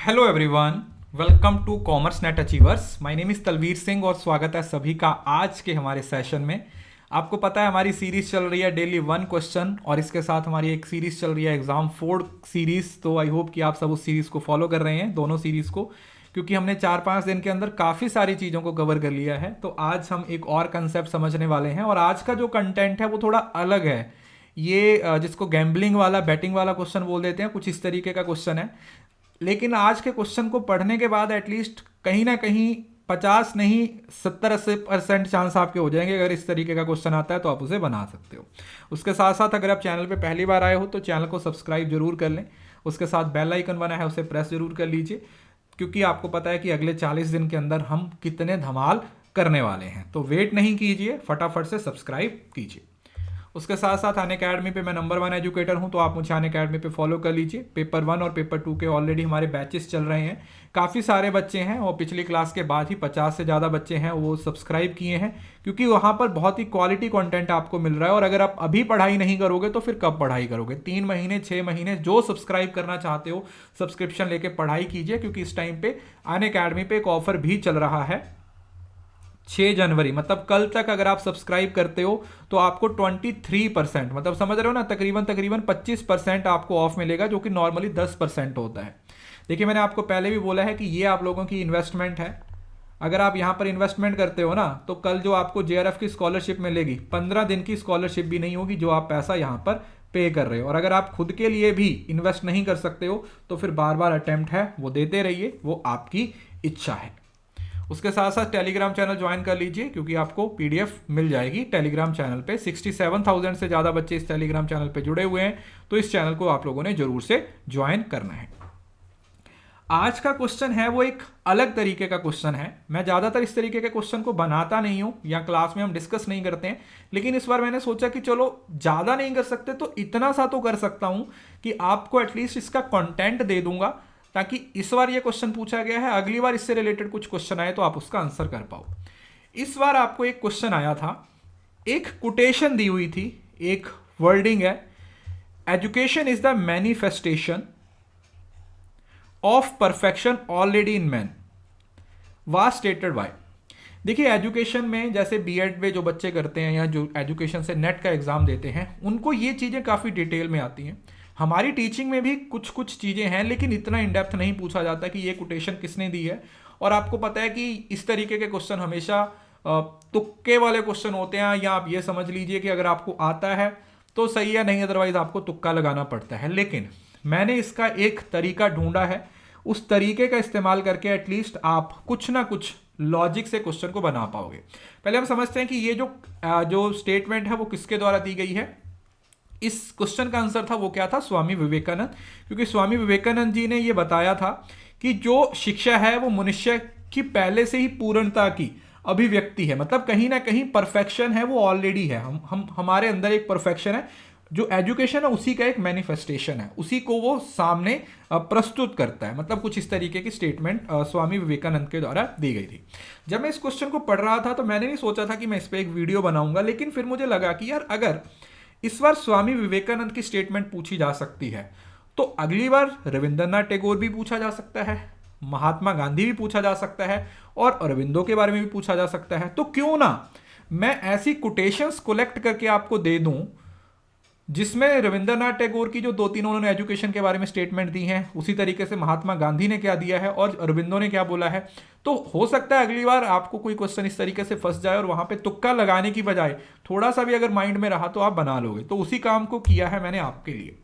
Hello everyone, welcome to commerce net achievers. My name is Talveer Singh और स्वागत है सभी का आज के हमारे सेशन में। आपको पता है हमारी सीरीज चल रही है डेली वन क्वेश्चन और इसके साथ हमारी एक सीरीज चल रही है एग्जाम 4 सीरीज। तो आई होप कि आप सब उस सीरीज को फॉलो कर रहे हैं, दोनों सीरीज को, क्योंकि हमने 4-5 दिन के अंदर काफ़ी सारी चीज़ों को कवर कर लिया है। तो आज हम एक और कंसेप्ट समझने वाले हैं और आज का जो कंटेंट है वो थोड़ा अलग है। ये जिसको गैम्बलिंग वाला, बैटिंग वाला क्वेश्चन बोल देते हैं, कुछ इस तरीके का क्वेश्चन है। लेकिन आज के क्वेश्चन को पढ़ने के बाद एटलीस्ट कहीं ना कहीं 50 नहीं 70-80% चांस आपके हो जाएंगे। अगर इस तरीके का क्वेश्चन आता है तो आप उसे बना सकते हो। उसके साथ साथ अगर आप चैनल पे पहली बार आए हो तो चैनल को सब्सक्राइब जरूर कर लें। उसके साथ बेल आइकन बना है उसे प्रेस जरूर कर लीजिए, क्योंकि आपको पता है कि अगले 40 दिन के अंदर हम कितने धमाल करने वाले हैं। तो वेट नहीं कीजिए, फटाफट से सब्सक्राइब कीजिए। उसके साथ साथ अनअकैडमी पे मैं नंबर 1 एजुकेटर हूं, तो आप मुझे अनअकैडमी पे फॉलो कर लीजिए। पेपर 1 और पेपर 2 के ऑलरेडी हमारे बैचेस चल रहे हैं। काफ़ी सारे बच्चे हैं और पिछली क्लास के बाद ही 50 से ज़्यादा बच्चे हैं वो सब्सक्राइब किए हैं, क्योंकि वहाँ पर बहुत ही क्वालिटी कंटेंट आपको मिल रहा है। और अगर आप अभी पढ़ाई नहीं करोगे तो फिर कब पढ़ाई करोगे? 3 महीने 6 महीने जो सब्सक्राइब करना चाहते हो सब्सक्रिप्शन लेके पढ़ाई कीजिए, क्योंकि इस टाइम पे अनअकैडमी पे एक ऑफर भी चल रहा है। 6 जनवरी मतलब कल तक अगर आप सब्सक्राइब करते हो तो आपको 23%, मतलब समझ रहे हो ना, तकरीबन 25% आपको ऑफ मिलेगा, जो कि नॉर्मली 10% होता है। देखिए, मैंने आपको पहले भी बोला है कि ये आप लोगों की इन्वेस्टमेंट है। अगर आप यहाँ पर इन्वेस्टमेंट करते हो ना, तो कल जो आपको जेआरएफ की स्कॉलरशिप मिलेगी, 15 दिन की स्कॉलरशिप भी नहीं होगी जो आप पैसा यहाँ पर पे कर रहे हो। और अगर आप खुद के लिए भी इन्वेस्ट नहीं कर सकते हो तो फिर बार बार अटेम्प्ट है वो देते रहिए, वो आपकी इच्छा है। उसके साथ साथ टेलीग्राम चैनल ज्वाइन कर लीजिए, क्योंकि आपको पीडीएफ मिल जाएगी टेलीग्राम चैनल पे। 67,000 से ज़्यादा बच्चे इस टेलीग्राम चैनल पे जुड़े हुए हैं, तो इस चैनल को आप लोगों ने जरूर से ज्वाइन करना है। आज का क्वेश्चन है वो एक अलग तरीके का क्वेश्चन है। मैं ज़्यादातर इस तरीके के क्वेश्चन को बनाता नहीं हूँ या क्लास में हम डिस्कस नहीं करते हैं, लेकिन इस बार मैंने सोचा कि चलो ज़्यादा नहीं कर सकते तो इतना सा तो कर सकता हूँ कि आपको एटलीस्ट इसका कंटेंट दे दूंगा, ताकि इस बार ये क्वेश्चन पूछा गया है, अगली बार इससे रिलेटेड कुछ क्वेश्चन आए तो आप उसका आंसर कर पाओ। इस बार आपको एक क्वेश्चन आया था, एक कोटेशन दी हुई थी, एक वर्डिंग है, education is the manifestation of perfection already in man was stated by. देखिए, एजुकेशन में जैसे बीएड में जो बच्चे करते हैं या जो एजुकेशन से नेट का एग्जाम देते हैं, उनको ये चीज़ें काफ़ी डिटेल में आती हैं। हमारी टीचिंग में भी कुछ कुछ चीज़ें हैं, लेकिन इतना इन डेप्थ नहीं पूछा जाता कि ये कोटेशन किसने दी है। और आपको पता है कि इस तरीके के क्वेश्चन हमेशा तुक्के वाले क्वेश्चन होते हैं, या आप ये समझ लीजिए कि अगर आपको आता है तो सही है, नहीं अदरवाइज आपको तुक्का लगाना पड़ता है। लेकिन मैंने इसका एक तरीका ढूंढा है, उस तरीके का इस्तेमाल करके एटलीस्ट आप कुछ ना कुछ लॉजिक से क्वेश्चन को बना पाओगे। पहले हम समझते हैं कि ये जो स्टेटमेंट है वो किसके द्वारा दी गई है। इस क्वेश्चन का आंसर था वो क्या था? स्वामी विवेकानंद। क्योंकि स्वामी विवेकानंद जी ने ये बताया था कि जो शिक्षा है वो मनुष्य की पहले से ही पूर्णता की अभिव्यक्ति है, मतलब कहीं ना कहीं परफेक्शन है वो ऑलरेडी है। हम हमारे अंदर एक परफेक्शन है, जो एजुकेशन है उसी का एक मैनिफेस्टेशन है, उसी को वो सामने प्रस्तुत करता है। मतलब कुछ इस तरीके की स्टेटमेंट स्वामी विवेकानंद के द्वारा दी गई थी। जब मैं इस क्वेश्चन को पढ़ रहा था तो मैंने नहीं सोचा था कि मैं इस पर एक वीडियो बनाऊंगा, लेकिन फिर मुझे लगा कि यार अगर इस बार स्वामी विवेकानंद की स्टेटमेंट पूछी जा सकती है तो अगली बार रविंद्रनाथ टैगोर भी पूछा जा सकता है, महात्मा गांधी भी पूछा जा सकता है, और अरविंदो के बारे में भी पूछा जा सकता है। तो क्यों ना मैं ऐसी कोटेशंस कलेक्ट करके आपको दे दूं जिसमें रविंद्रनाथ टैगोर की जो 2-3 उन्होंने एजुकेशन के बारे में स्टेटमेंट दी हैं, उसी तरीके से महात्मा गांधी ने क्या दिया है और अरविंदो ने क्या बोला है। तो हो सकता है अगली बार आपको कोई क्वेश्चन इस तरीके से फंस जाए और वहां पे तुक्का लगाने की बजाय थोड़ा सा भी अगर माइंड में रहा तो आप बना लोगे। तो उसी काम को किया है मैंने आपके लिए।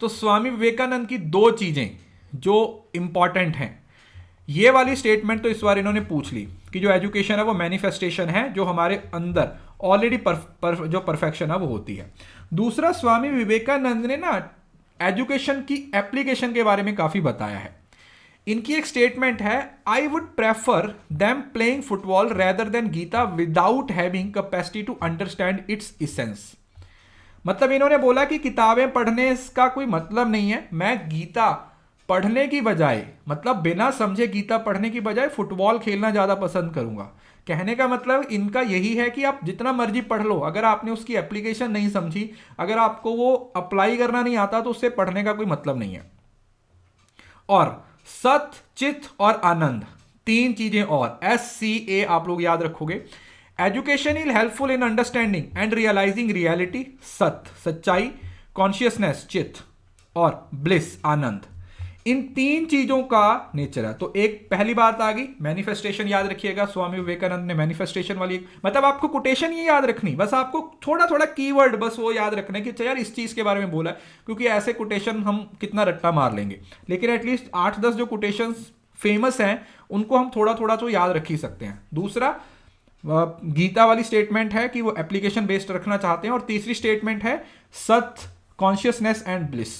तो स्वामी विवेकानंद की 2 चीजें जो इंपॉर्टेंट हैं, ये वाली स्टेटमेंट तो इस बार इन्होंने पूछ ली कि जो एजुकेशन है वो मैनिफेस्टेशन है, जो हमारे अंदर ऑलरेडी जो परफेक्शन है वो होती है। दूसरा, स्वामी विवेकानंद ने ना एजुकेशन की एप्लीकेशन के बारे में काफी बताया है। इनकी एक स्टेटमेंट है, I would prefer them playing football rather than Gita without having capacity to understand its essence. मतलब इन्होंने बोला कि किताबें पढ़ने का कोई मतलब नहीं है, मैं गीता पढ़ने की बजाय, मतलब बिना समझे गीता पढ़ने की बजाय फुटबॉल खेलना ज़्यादा पसंद करूंगा। कहने का मतलब इनका यही है कि आप जितना मर्जी पढ़ लो, अगर आपने उसकी एप्लीकेशन नहीं समझी, अगर आपको वो अप्लाई करना नहीं आता तो उससे पढ़ने का कोई मतलब नहीं है। और सत, चित और आनंद, तीन चीजें और, SCA आप लोग याद रखोगे। Education is helpful in understanding and realising reality, सत सच्चाई, कॉन्शियसनेस चित और ब्लिस आनंद। इन तीन चीजों का नेचर है। तो एक पहली बात आ गई मैनिफेस्टेशन, याद रखिएगा स्वामी विवेकानंद ने मैनिफेस्टेशन वाली, मतलब आपको कोटेशन ये याद रखनी, बस आपको थोड़ा थोड़ा कीवर्ड बस वो याद रखना है कि अच्छा यार इस चीज के बारे में बोला है, क्योंकि ऐसे कोटेशन हम कितना रट्टा मार लेंगे, लेकिन एटलीस्ट 8-10 जो कोटेशन फेमस हैं उनको हम थोड़ा थोड़ा तो याद रख ही सकते हैं। दूसरा गीता वाली स्टेटमेंट है कि वो एप्लीकेशन बेस्ड रखना चाहते हैं, और तीसरी स्टेटमेंट है सत, कॉन्शियसनेस एंड ब्लिस।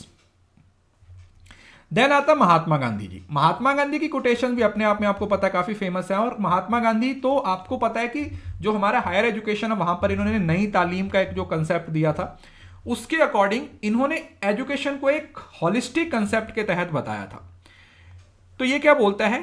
देन आता महात्मा गांधी जी। महात्मा गांधी की कोटेशन भी अपने आप में आपको पता है काफी फेमस है, और महात्मा गांधी तो आपको पता है कि जो हमारा हायर एजुकेशन है वहां पर इन्होंने नई तालीम का एक जो कंसेप्ट दिया था, उसके अकॉर्डिंग इन्होंने एजुकेशन को एक हॉलिस्टिक कंसेप्ट के तहत बताया था। तो ये क्या बोलता है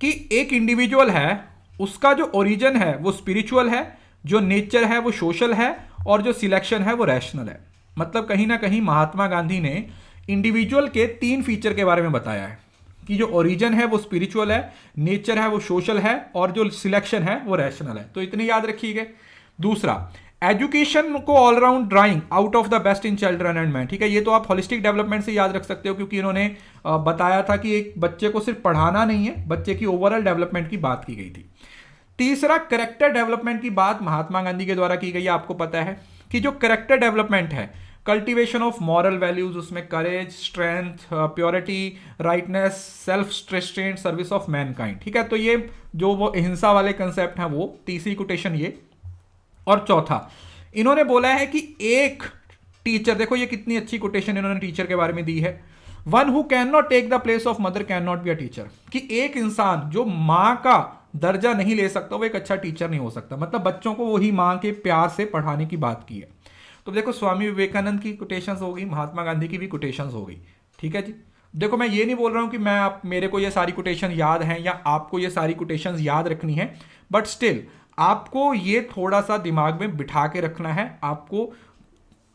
कि एक इंडिविजुअल है, उसका जो ओरिजिन है वो स्पिरिचुअल है, जो नेचर है वो सोशल है, और जो सिलेक्शन है वो रैशनल है। मतलब कहीं ना कहीं महात्मा गांधी ने इंडिविजुअल के 3 फीचर के बारे में बताया है कि जो ओरिजिन है वो स्पिरिचुअल है, नेचर है वो सोशल है, और जो सिलेक्शन है वो रैशनल है। तो इतने याद रखिएगा। दूसरा, एजुकेशन को allround drawing out of the best in children and man, ठीक है, ये तो आप होलिस्टिक डेवलपमेंट से याद रख सकते हो, क्योंकि इन्होंने बताया था कि एक बच्चे को सिर्फ पढ़ाना नहीं है, बच्चे की ओवरऑल डेवलपमेंट की बात की गई थी। तीसरा, करेक्टर डेवलपमेंट की बात महात्मा गांधी के द्वारा की गई है। आपको पता है कि जो करेक्टर डेवलपमेंट है, कल्टीवेशन ऑफ मॉरल वैल्यूज, उसमें courage, strength, purity, rightness, self restraint, service of mankind, ठीक है। तो ये जो वो अहिंसा वाले कंसेप्ट हैं वो तीसरी कोटेशन ये। और चौथा, इन्होंने बोला है कि एक टीचर, देखो ये कितनी अच्छी कोटेशन इन्होंने टीचर के बारे में दी है, one who can not take the place of mother can not be a teacher, कि एक इंसान जो मां का दर्जा नहीं ले सकता वो एक अच्छा टीचर नहीं हो सकता। मतलब बच्चों को वही मां के प्यार से पढ़ाने की बात की है। तो देखो स्वामी विवेकानंद की कोटेशंस हो गई, महात्मा गांधी की भी कोटेशंस हो गई, ठीक है जी। देखो मैं ये नहीं बोल रहा हूं कि मेरे को ये सारी कोटेशन याद हैं या आपको ये सारी कोटेशंस याद रखनी है, बट स्टिल आपको ये थोड़ा सा दिमाग में बिठा के रखना है, आपको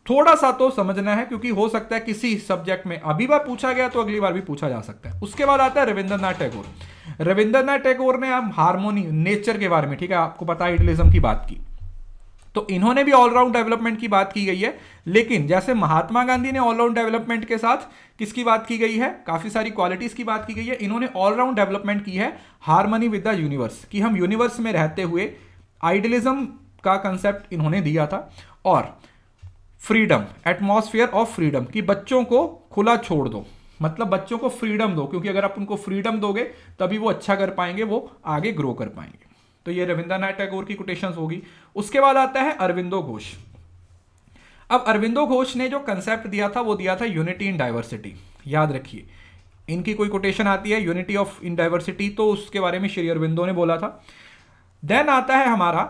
थोड़ा सा तो समझना है, क्योंकि हो सकता है किसी सब्जेक्ट में अभी बार पूछा गया तो अगली बार भी पूछा जा सकता है। उसके बाद आता है रविंद्रनाथ टैगोर। रविंद्रनाथ टैगोर ने हम हार्मोनी, नेचर के बारे में, ठीक है, आपको पता है आइडियलिज्म की बात की, तो इन्होंने भी ऑलराउंड डेवलपमेंट की बात की गई है। लेकिन जैसे महात्मा गांधी ने ऑलराउंड डेवलपमेंट के साथ किसकी बात की गई है, काफी सारी क्वालिटीज की बात की गई है, इन्होंने ऑलराउंड डेवलपमेंट की है हार्मनी विद द यूनिवर्स, कि हम यूनिवर्स में रहते हुए आइडियलिज्म का कंसेप्ट इन्होंने दिया था। और फ्रीडम, एटमॉस्फेयर ऑफ फ्रीडम, कि बच्चों को खुला छोड़ दो, मतलब बच्चों को फ्रीडम दो, क्योंकि अगर आप उनको फ्रीडम दोगे तभी वो अच्छा कर पाएंगे, वो आगे ग्रो कर पाएंगे। तो ये रविंद्रनाथ टैगोर की कोटेशंस होगी। उसके बाद आता है अरविंदो घोष। अब अरविंदो घोष ने जो कंसेप्ट दिया था वो दिया था यूनिटी इन डाइवर्सिटी। याद रखिए इनकी कोई कोटेशन आती है यूनिटी ऑफ इन डाइवर्सिटी, तो उसके बारे में श्री अरविंदो ने बोला था। देन आता है हमारा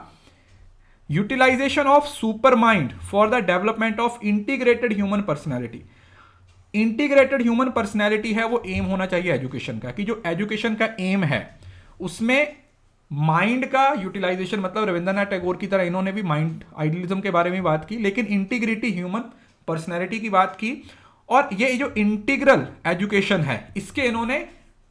utilisation of super mind for the development of integrated human personality. Integrated human personality है वो एम होना चाहिए एजुकेशन का, कि जो एजुकेशन का एम है उसमें माइंड का यूटिलाइजेशन, मतलब रविंद्रनाथ टैगोर की तरह इन्होंने भी माइंड आइडियलिज्म के बारे में बात की, लेकिन इंटीग्रिटी ह्यूमन पर्सनैलिटी की बात की। और ये जो इंटीग्रल एजुकेशन है इसके इन्होंने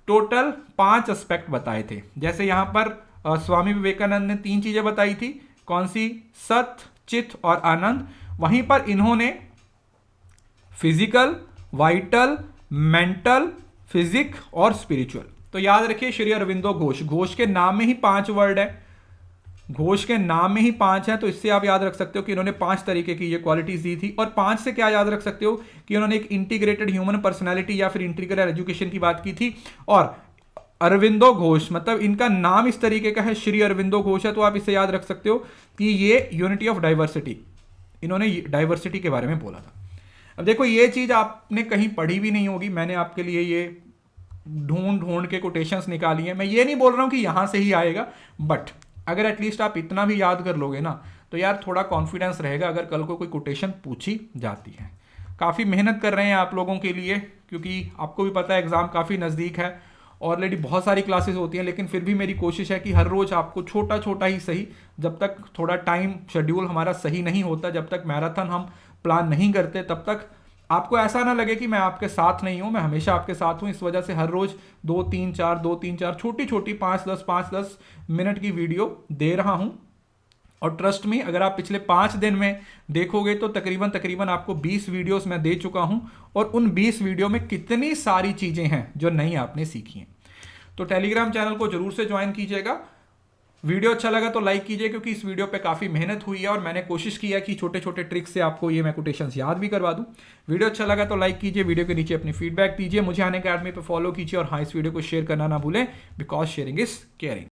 टोटल 5 एस्पेक्ट बताए थे। जैसे यहां पर स्वामी विवेकानंद ने 3 चीजें बताई थी, कौन सी, सत, चित और आनंद। वहीं पर इन्होंने फिजिकल, वाइटल, मेंटल, फिजिक और स्पिरिचुअल। तो याद रखिए श्री अरविंदो घोष, घोष के नाम में ही 5 वर्ड है, घोष के नाम में ही 5 है, तो इससे आप याद रख सकते हो कि इन्होंने 5 तरीके की ये क्वालिटीज दी थी। और 5 से क्या याद रख सकते हो कि इन्होंने एक इंटीग्रेटेड ह्यूमन पर्सनैलिटी या फिर इंटीग्रल एजुकेशन की बात की थी। और अरविंदो घोष, मतलब इनका नाम इस तरीके का है, श्री अरविंदो घोष है, तो आप इसे याद रख सकते हो कि ये यूनिटी ऑफ डाइवर्सिटी, इन्होंने डाइवर्सिटी के बारे में बोला था। अब देखो ये चीज आपने कहीं पढ़ी भी नहीं होगी, मैंने आपके लिए ये ढूंढ के कोटेशंस निकाली है। मैं ये नहीं बोल रहा हूं कि यहां से ही आएगा, बट अगर एटलीस्ट आप इतना भी याद कर लोगे ना तो यार थोड़ा कॉन्फिडेंस रहेगा अगर कल को कोई कोटेशन पूछी जाती है। काफ़ी मेहनत कर रहे हैं आप लोगों के लिए, क्योंकि आपको भी पता है एग्ज़ाम काफ़ी नज़दीक है, ऑलरेडी बहुत सारी क्लासेस होती हैं, लेकिन फिर भी मेरी कोशिश है कि हर रोज़ आपको छोटा छोटा ही सही, जब तक थोड़ा टाइम शेड्यूल हमारा सही नहीं होता, जब तक मैराथन हम प्लान नहीं करते, तब तक आपको ऐसा ना लगे कि मैं आपके साथ नहीं हूं, मैं हमेशा आपके साथ हूं। इस वजह से हर रोज 2-3-4 छोटी छोटी 5-10 मिनट की वीडियो दे रहा हूं। और ट्रस्ट मी, अगर आप पिछले 5 दिन में देखोगे तो तकरीबन तकरीबन आपको 20 वीडियोस मैं दे चुका हूं, और उन 20 वीडियो में कितनी सारी चीजें हैं जो नई आपने सीखी हैं। तो टेलीग्राम चैनल को जरूर से ज्वाइन कीजिएगा। वीडियो अच्छा लगा तो लाइक कीजिए, क्योंकि इस वीडियो पे काफ़ी मेहनत हुई है और मैंने कोशिश किया कि छोटे छोटे ट्रिक्स से आपको ये मैं कोटेशंस याद भी करवा दूं। वीडियो अच्छा लगा तो लाइक कीजिए, वीडियो के नीचे अपनी फीडबैक दीजिए, मुझे अनअकैडमी पे फॉलो कीजिए, और हाँ, इस वीडियो को शेयर करना ना भूलें, बिकॉज शेयरिंग इज केयरिंग।